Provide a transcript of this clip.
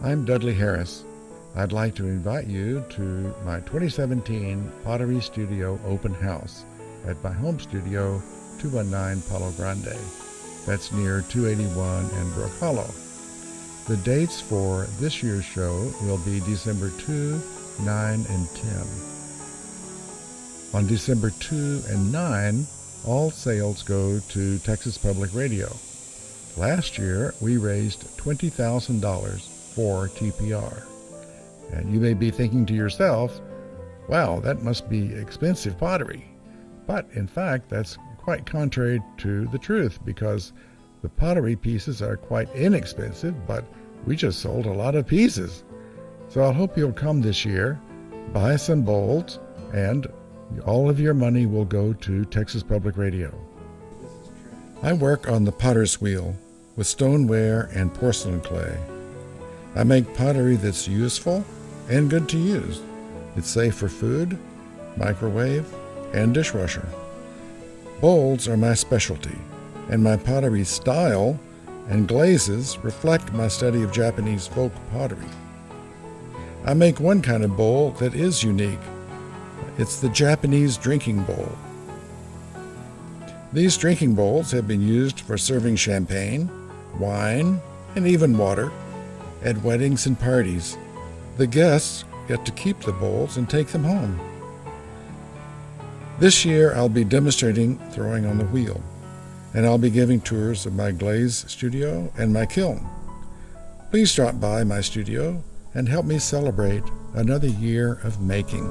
I'm Dudley Harris. I'd like to invite you to my 2017 Pottery Studio Open House at my home studio, 219 Palo Grande. That's near 281 and Brook Hollow. The dates for this year's show will be December 2, 9, and 10. On December 2 and 9, all sales go to Texas Public Radio. Last year, we raised $20,000 for TPR. And you may be thinking to yourself, wow, that must be expensive pottery. But in fact, that's quite contrary to the truth, because the pottery pieces are quite inexpensive, but we just sold a lot of pieces. So I hope you'll come this year, buy some bowls, and all of your money will go to Texas Public Radio. I work on the potter's wheel with stoneware and porcelain clay. I make pottery that's useful and good to use. It's safe for food, microwave, and dishwasher. Bowls are my specialty, and my pottery style and glazes reflect my study of Japanese folk pottery. I make one kind of bowl that is unique. It's the Japanese drinking bowl. These drinking bowls have been used for serving champagne, wine, and even water at weddings and parties. The guests get to keep the bowls and take them home. This year I'll be demonstrating throwing on the wheel, and I'll be giving tours of my glaze studio and my kiln. Please drop by my studio and help me celebrate another year of making.